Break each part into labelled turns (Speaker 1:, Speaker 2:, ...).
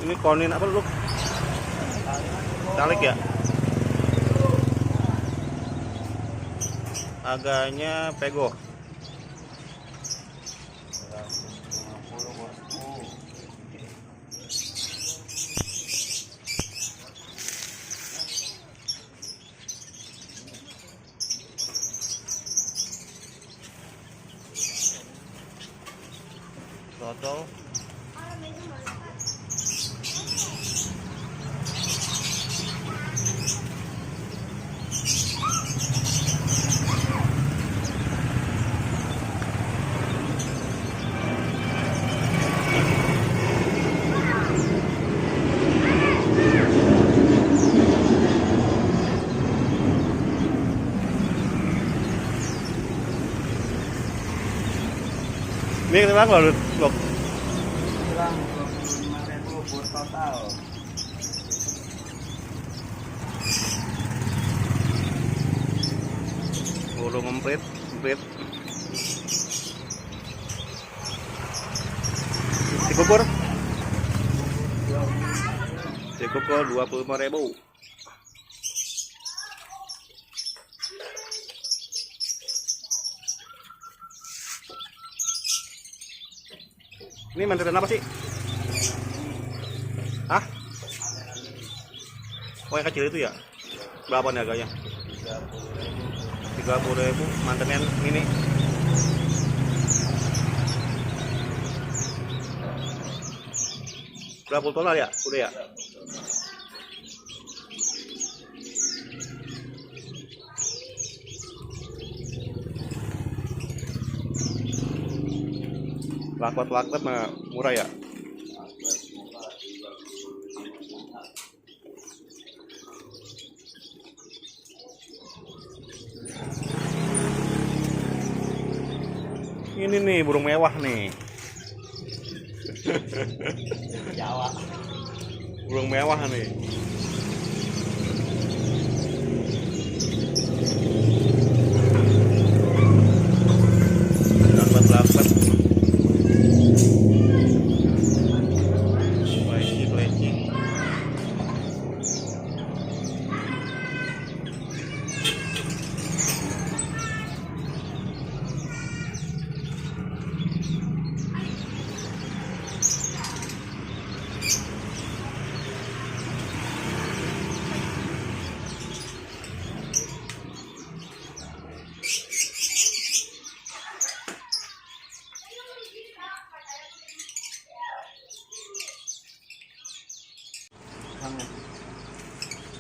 Speaker 1: Ini konin apa lu? Tarik ya? Harganya pego. Total ini berapa loh?
Speaker 2: Kurang 25.000 buat total.
Speaker 1: Bulu ngemprit. Dikukur 25.000. Ini mandarin apa sih? Hah? Oh yang kecil itu ya? Berapa nih harganya? 30.000 mandarin mini. Berapa puluh dolar ya? Udah ya? Lakbat mah murah ya? Ini nih burung mewah nih.
Speaker 2: Jawa.
Speaker 1: Burung mewah nih. Lakbat. Peleci.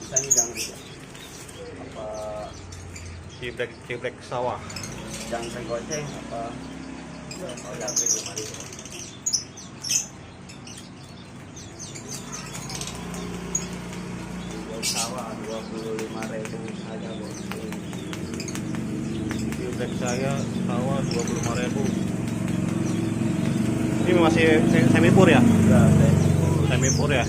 Speaker 2: Ini jangan juga. Apa
Speaker 1: Ciblek sawah.
Speaker 2: jangan saya goceng apa? Oh ya, itu mari. Sawah 25.000 saja bos.
Speaker 1: Ciblek saya sawah 25.000. Ini masih semi pur ya?
Speaker 2: Ya,
Speaker 1: Semi pur ya?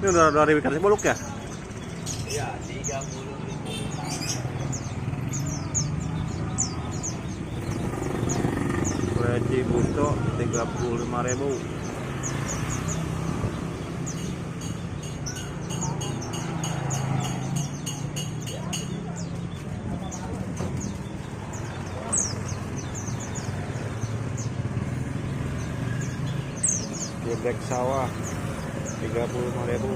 Speaker 1: Ini udah dari ikan Boluk ya?
Speaker 2: Iya, 30.000.
Speaker 1: Kue Cibuto 35.000. Geblek sawah 35.000.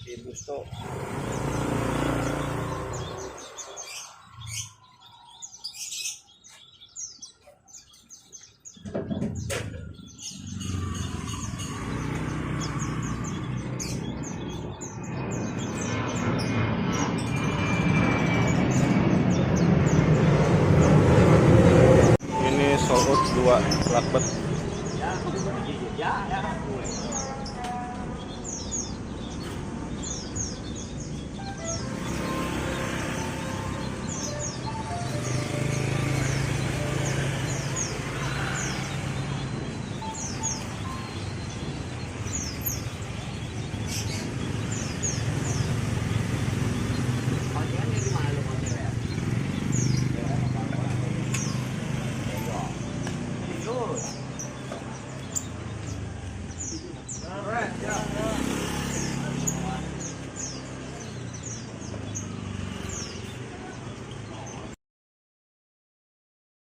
Speaker 1: Cibuto. Ini sold out 2 lakbet.
Speaker 2: Ya, ya, ya.